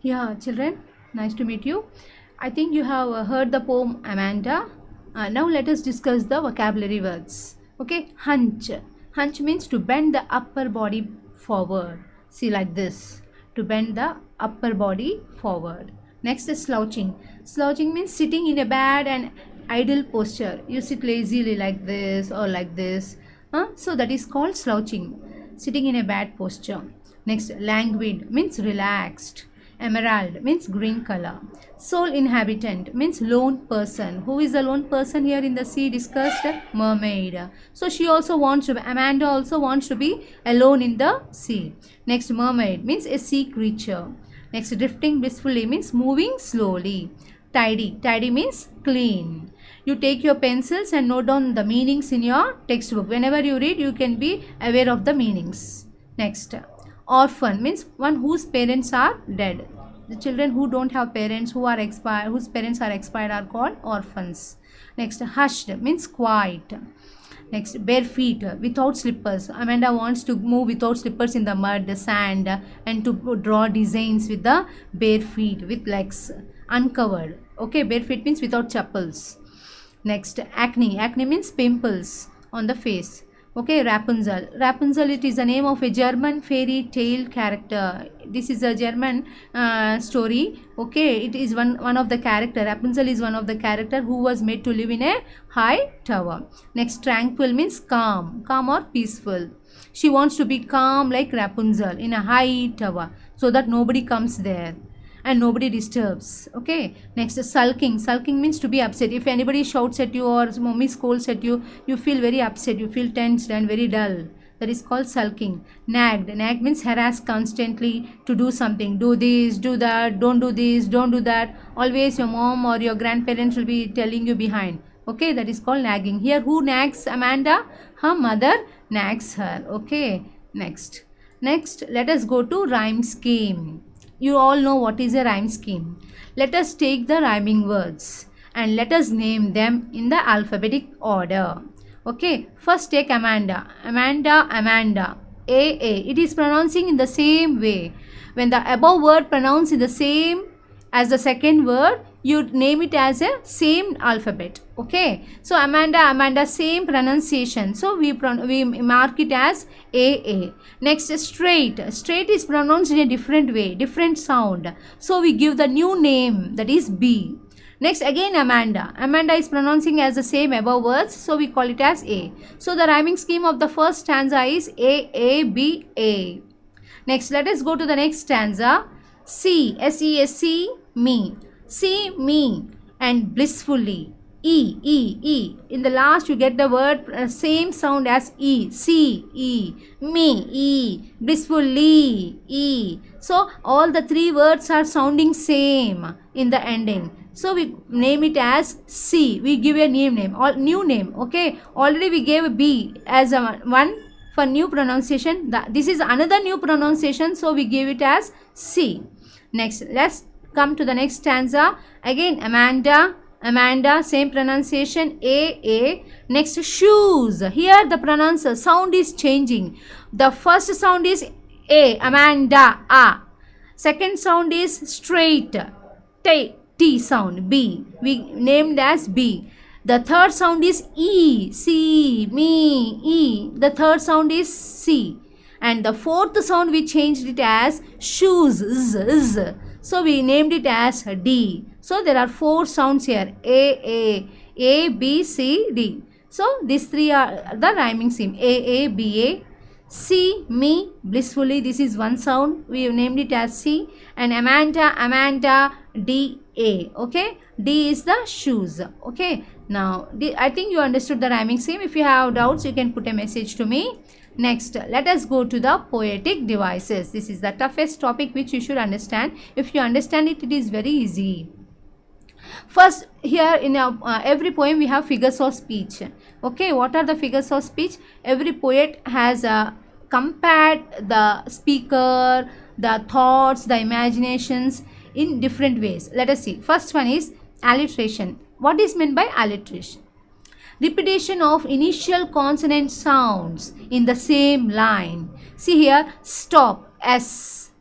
Yeah, children, nice to meet you. I think you have heard the poem Amanda. Now let us discuss the vocabulary words. Okay, hunch. Hunch means to bend the upper body forward. See, like this. To bend the upper body forward. Next is slouching. Slouching means sitting in a bad and idle posture. You sit lazily like this or like this. So that is called slouching. Sitting in a bad posture. Next, languid means relaxed. Emerald means green color. Sole inhabitant means lone person. Who is the lone person here in the sea discussed? Mermaid. So she also wants to, Amanda also wants to be alone in the sea. Next, mermaid means a sea creature. Next, drifting blissfully means moving slowly. Tidy. Tidy means clean. You take your pencils and note down the meanings in your textbook. Whenever you read, you can be aware of the meanings. Next, orphan means one whose parents are dead. The children who don't have parents, who are expired, whose parents are expired, are called orphans. Next, hushed means quiet. Next, bare feet without slippers. Amanda wants to move without slippers in the mud, the sand, and to draw designs with the bare feet with legs uncovered. Okay, bare feet means without chappals. Next, acne. Acne means pimples on the face. Okay, Rapunzel. Rapunzel, it is the name of a German fairy tale character. This is a German story. Okay, it is one of the character. Rapunzel is one of the character who was made to live in a high tower. Next, tranquil means calm, calm or peaceful. She wants to be calm like Rapunzel in a high tower so that nobody comes there and nobody disturbs. Okay, next, sulking. Sulking means to be upset. If anybody shouts at you or mommy scolds at you, you feel very upset, you feel tensed and very dull. That is called sulking. Nagged. Nag means harass constantly to do something. Do this, do that, don't do this, don't do that. Always your mom or your grandparents will be telling you behind. Okay, that is called nagging. Here, who nags Amanda? Her mother nags her. Okay, next, let us go to rhyme scheme. You all know what is a rhyme scheme. Let us take the rhyming words and let us name them in the alphabetic order. Okay, first take Amanda. Amanda, Amanda. A. It is pronouncing in the same way. When the above word pronounced in the same as the second word, you name it as a same alphabet. Okay, so Amanda, same pronunciation, so we mark it as A. Next, straight is pronounced in a different way, different sound, so we give the new name, that is B. Next, again Amanda is pronouncing as the same above words, so we call it as A. So the rhyming scheme of the first stanza is A. Next, let us go to the next stanza. SESC, me. See me, and blissfully. E. In the last you get the word same sound as E. See, me, E, blissfully, E. So all the three words are sounding same in the ending. So we name it as C. We give a new name. Okay. Already we gave B as a one for new pronunciation. This is another new pronunciation, so we give it as C. Next, let's come to the next stanza. Again, Amanda, same pronunciation, A. Next, shoes. Here the sound is changing. The first sound is A, Amanda, A. Second sound is straight, T sound, B. We named as B. The third sound is E, C, me, E. The third sound is C. And the fourth sound we changed it as shoes, Z. So we named it as D. So there are four sounds here, A, B, C, D. So these three are the rhyming scheme. A, C, me, blissfully. This is one sound. We have named it as C. And Amanda, D, A. Okay. D is the shoes. Okay. Now, I think you understood the rhyming scheme. If you have doubts, you can put a message to me. Next, let us go to the poetic devices. This is the toughest topic which you should understand. If you understand it, it is very easy. First, here in every poem we have figures of speech. Okay, what are the figures of speech? Every poet has compared the speaker, the thoughts, the imaginations in different ways. Let us see. First one is alliteration. What is meant by alliteration? Repetition of initial consonant sounds in the same line. See here, stop, S,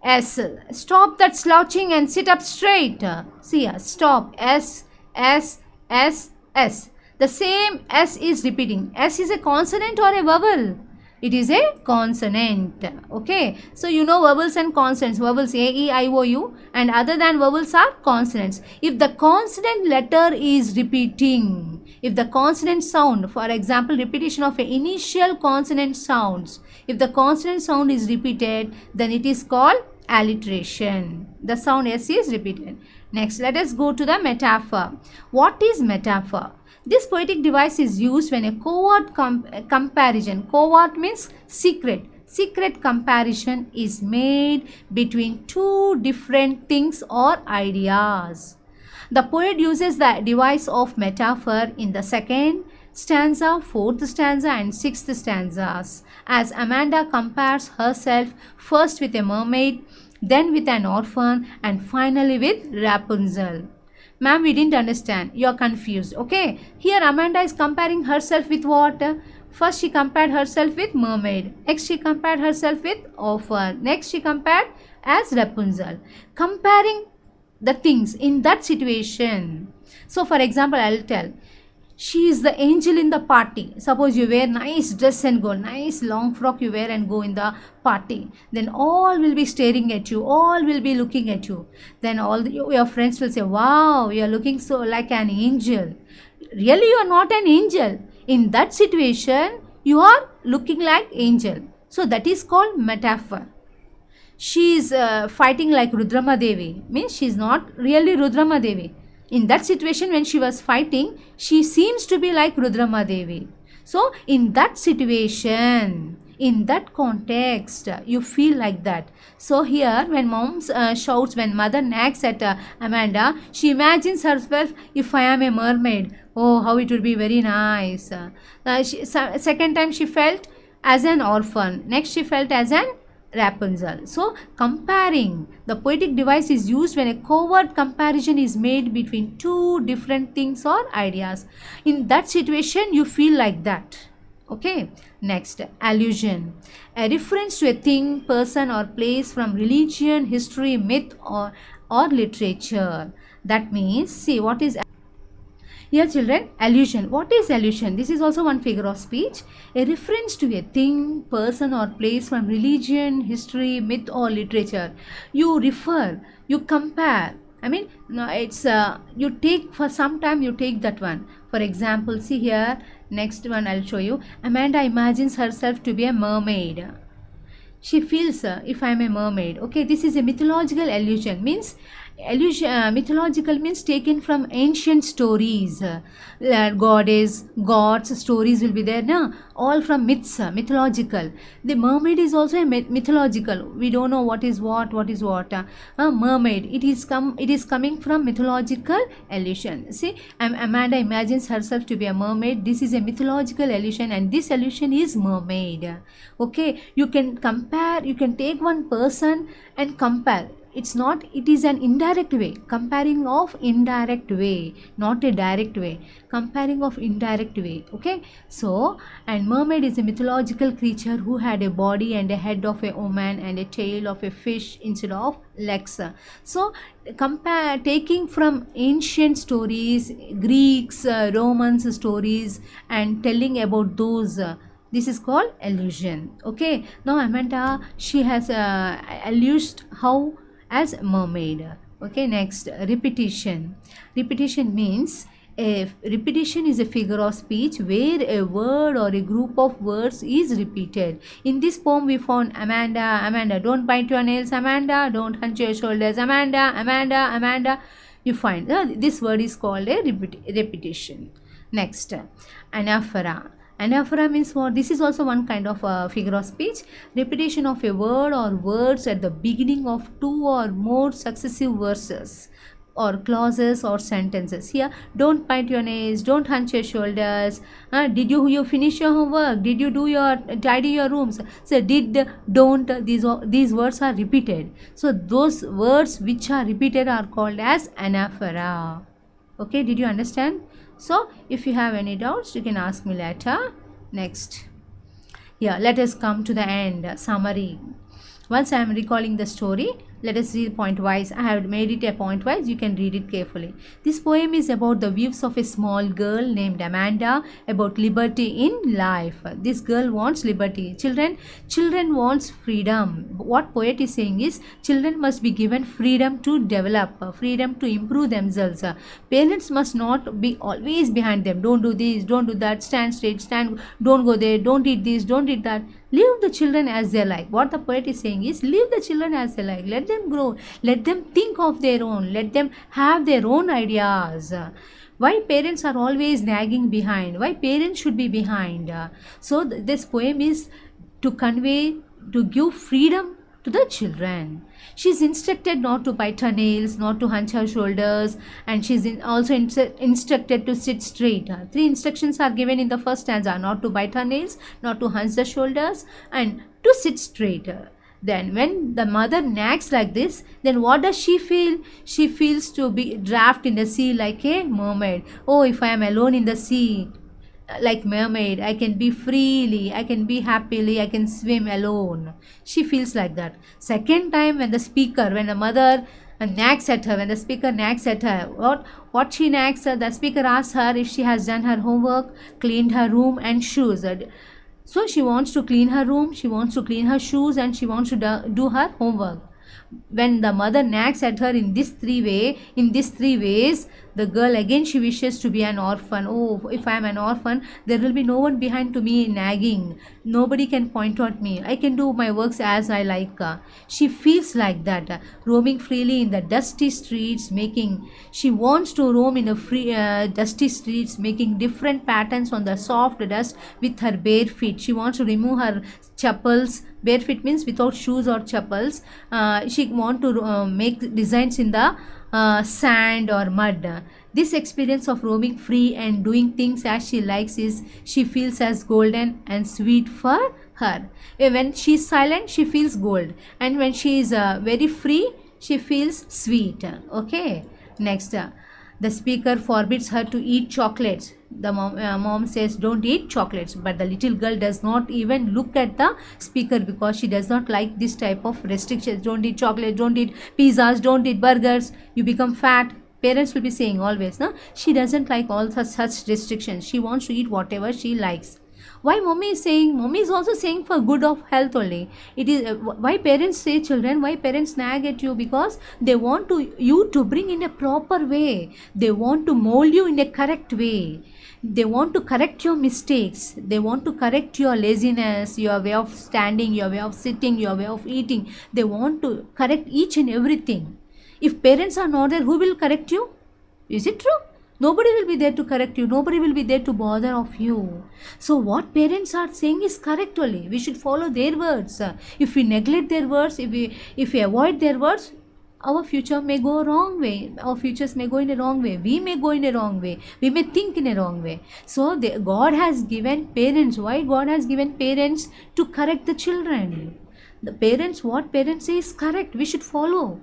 S. Stop that slouching and sit up straight. See here, stop. S, S, S, S. The same S is repeating. S is a consonant or a vowel? It is a consonant. Okay. So you know vowels and consonants. Vowels A, E, I, O, U, and other than vowels are consonants. If the consonant letter is repeating, if the consonant sound, for example, repetition of an initial consonant sounds, if the consonant sound is repeated, then it is called alliteration. The sound S is repeated. Next, let us go to the metaphor. What is metaphor? This poetic device is used when a covert comparison, covert means secret comparison is made between two different things or ideas. The poet uses the device of metaphor in the second stanza, fourth stanza and sixth stanzas, as Amanda compares herself first with a mermaid, then with an orphan, and finally with Rapunzel. Ma'am, we didn't understand. You are confused. Okay. Here Amanda is comparing herself with what? First she compared herself with mermaid. Next she compared herself with orphan. Next she compared as Rapunzel. Comparing the things in that situation. So for example, I'll tell. She is the angel in the party. Suppose you wear nice dress and go, nice long frock you wear and go in the party. Then all will be staring at you. All will be looking at you. Then your friends will say, wow, you are looking so like an angel. Really, you are not an angel. In that situation, you are looking like angel. So that is called metaphor. She is fighting like Rudrama Devi. Means she is not really Rudrama Devi. In that situation when she was fighting, she seems to be like Rudrama Devi. So in that situation, in that context, you feel like that. So here when mom shouts, when mother nags at Amanda, she imagines herself, if I am a mermaid, oh how it would be very nice. Second time she felt as an orphan. Next she felt as an Rapunzel. So comparing, the poetic device is used when a covert comparison is made between two different things or ideas. In that situation you feel like that. Okay. Next, allusion. A reference to a thing, person or place from religion, history, myth or literature. That means, see what is here children, allusion. What is allusion? This is also one figure of speech. A reference to a thing, person or place from religion, history, myth or literature. You refer, you compare. I mean, no, it's you take, for some time you take that one. For example, see here, next one I'll show you. Amanda imagines herself to be a mermaid. She feels, if I am a mermaid. Okay, this is a mythological allusion. Means mythological means taken from ancient stories. Goddess, gods, stories will be there, na? All from myths, mythological. The mermaid is also a mythological. We don't know what is what. Mermaid. It is coming from mythological allusion. See, Amanda imagines herself to be a mermaid. This is a mythological allusion, and this allusion is mermaid. Okay, you can compare. You can take one person and compare. It's not, it is an indirect way, comparing of indirect way, not a direct way, comparing of indirect way. Okay, so, and mermaid is a mythological creature who had a body and a head of a woman and a tail of a fish instead of legs. So taking from ancient stories, Greeks, Romans stories, and telling about those, this is called allusion. Okay, now Amanda, she has allused how as mermaid. Okay, next, repetition. Repetition means, repetition is a figure of speech where a word or a group of words is repeated. In this poem we found Amanda, don't bite your nails, Amanda, don't hunch your shoulders, Amanda. You find this word is called a repetition. Next, anaphora. Anaphora means what? This is also one kind of figure of speech. Repetition of a word or words at the beginning of two or more successive verses or clauses or sentences. Here, don't bite your nails, don't hunch your shoulders. Did you finish your homework? Did you tidy your rooms? So did, don't, these words are repeated. So those words which are repeated are called as anaphora. Okay, did you understand? So if you have any doubts, you can ask me later. Next, yeah, let us come to the end, summary. Once I am recalling the story, let us read point wise. I have made it a point wise. You can read it carefully. This poem is about the views of a small girl named Amanda about liberty in life. This girl wants liberty. Children wants freedom. What poet is saying is children must be given freedom to develop, freedom to improve themselves. Parents must not be always behind them. Don't do this, don't do that, stand straight, don't go there, don't eat this, don't eat that. Leave the children as they like. What the poet is saying is leave the children as they like. Let them grow. Let them think of their own. Let them have their own ideas. Why parents are always nagging behind? Why parents should be behind? So this poem is to convey, to give freedom to the children. She is instructed not to bite her nails, not to hunch her shoulders, and she is also instructed to sit straight. Three instructions are given in the first stanza: not to bite her nails, not to hunch the shoulders, and to sit straight. Then when the mother nags like this, then what does she feel? She feels to be drafted in the sea like a mermaid. Oh, if I am alone in the sea, like mermaid, I can be freely, I can be happily, I can swim alone. She feels like that. Second time, when the mother nags at her, when the speaker nags at her, what she nags her, the speaker asks her if she has done her homework, cleaned her room and shoes. So she wants to clean her room, she wants to clean her shoes, and she wants to do her homework. When the mother nags at her in these three ways, the girl again, she wishes to be an orphan. Oh, if I am an orphan, there will be no one behind to me nagging. Nobody can point at me. I can do my works as I like. She feels like that, roaming freely in the dusty streets, she wants to roam in the dusty streets, making different patterns on the soft dust with her bare feet. She wants to remove her chappals. Bare feet means without shoes or chappals. She wants to make designs in the sand or mud. This experience of roaming free and doing things as she likes she feels as golden and sweet for her. When she is silent, she feels gold, and when she is very free, she feels sweet. Okay, next, the speaker forbids her to eat chocolates. The mom says don't eat chocolates, but the little girl does not even look at the speaker because she does not like this type of restrictions. Don't eat chocolate, don't eat pizzas, don't eat burgers, you become fat. Parents will be saying always, no? She doesn't like all such restrictions. She wants to eat whatever she likes. Why mommy is also saying for good of health only. It is why parents say children, why parents nag at you, because they want you to bring in a proper way. They want to mold you in a correct way. They want to correct your mistakes. They want to correct your laziness, your way of standing, your way of sitting, your way of eating. They want to correct each and everything. If parents are not there, who will correct you? Is it true? Nobody will be there to correct you. Nobody will be there to bother of you. So what parents are saying is correct only. We should follow their words. If we neglect their words, if we avoid their words, our future may go a wrong way. Our futures may go in a wrong way. We may go in a wrong way. We may think in a wrong way. So God has given parents. Why God has given parents? To correct the children. The parents, what parents say is correct. We should follow.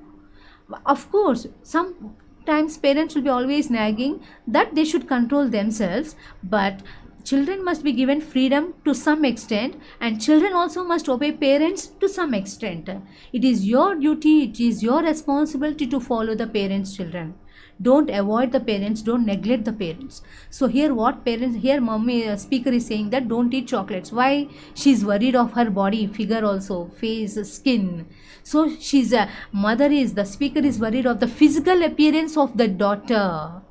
Of course, sometimes parents will be always nagging that they should control themselves, but children must be given freedom to some extent, and children also must obey parents to some extent. It is your duty, it is your responsibility to follow the parents' children. Don't avoid the parents, don't neglect the parents. So here mommy speaker is saying that don't eat chocolates. Why? She's worried of her body figure also, face, skin. So the speaker is worried of the physical appearance of the daughter.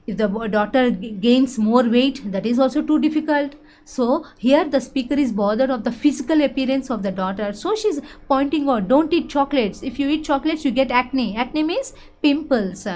If the daughter gains more weight, that is also too difficult. So here the speaker is bothered of the physical appearance of the daughter. So she's pointing out, don't eat chocolates. If you eat chocolates, you get acne. Acne means pimples.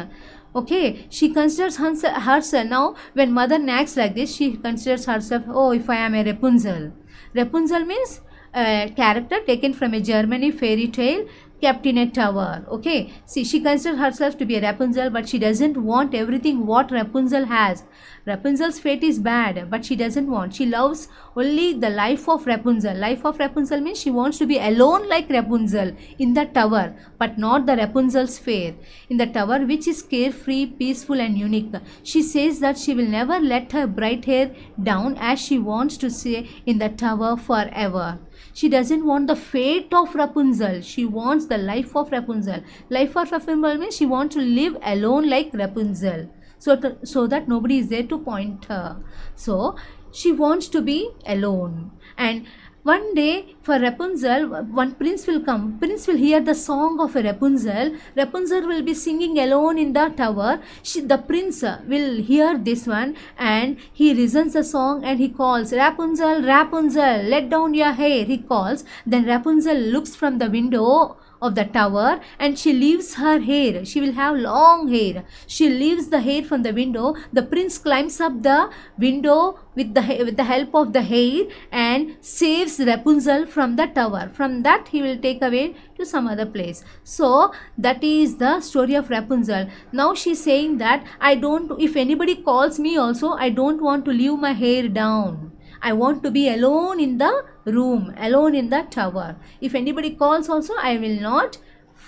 Okay, she considers herself now, when mother nags like this, she considers herself, oh, if I am a Rapunzel. Rapunzel means a character taken from a Germany fairy tale kept in a tower. Okay, see, she considers herself to be a Rapunzel, but she doesn't want everything what Rapunzel has. Rapunzel's fate is bad, but she doesn't want. She loves only the life of Rapunzel. Life of Rapunzel means she wants to be alone like Rapunzel in the tower, but not the Rapunzel's fate. In the tower, which is carefree, peaceful and unique. She says that she will never let her bright hair down, as she wants to stay in the tower forever. She doesn't want the fate of Rapunzel. She wants the life of Rapunzel. Life of Rapunzel means she wants to live alone like Rapunzel. So that nobody is there to point her. So she wants to be alone. And one day for Rapunzel, one prince will come. Prince will hear the song of a Rapunzel. Rapunzel will be singing alone in the tower. The prince will hear this one and he listens the song and he calls, Rapunzel, Rapunzel, let down your hair. He calls. Then Rapunzel looks from the window of the tower and she leaves her hair. She will have long hair. She leaves the hair from the window. The prince climbs up the window with the help of the hair and saves Rapunzel from the tower. From that he will take away to some other place. So that is the story of Rapunzel. Now she is saying that if anybody calls me also, I don't want to leave my hair down. I want to be alone in the room, alone in the tower. If anybody calls also, I will not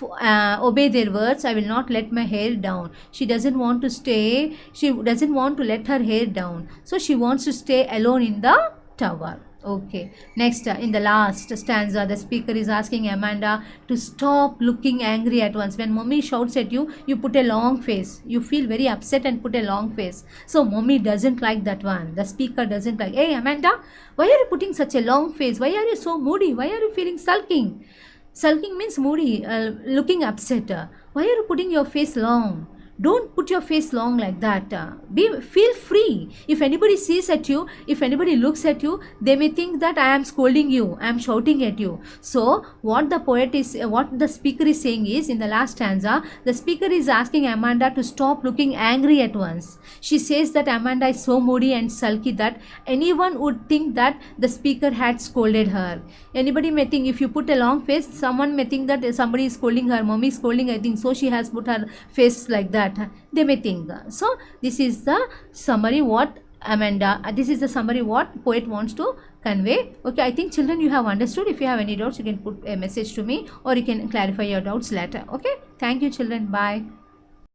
obey their words. I will not let my hair down. She doesn't want to stay. She doesn't want to let her hair down. So she wants to stay alone in the tower. Okay. Next, in the last stanza, the speaker is asking Amanda to stop looking angry at once. When mommy shouts at you, you put a long face. You feel very upset and put a long face. So mommy doesn't like that one. The speaker doesn't like, hey Amanda, why are you putting such a long face? Why are you so moody? Why are you feeling sulking? Sulking means moody, looking upset. Why are you putting your face long? Don't put your face long like that. Feel free. If anybody sees at you, if anybody looks at you, they may think that I am scolding you, I am shouting at you. So what the speaker is saying is, in the last stanza, the speaker is asking Amanda to stop looking angry at once. She says that Amanda is so moody and sulky that anyone would think that the speaker had scolded her. Anybody may think, if you put a long face, someone may think that somebody is scolding her, mommy is scolding, I think, so she has put her face like that. They may think. So this is the summary what poet wants to convey. Okay, I think children you have understood. If you have any doubts, you can put a message to me or you can clarify your doubts later. Okay, thank you children. Bye.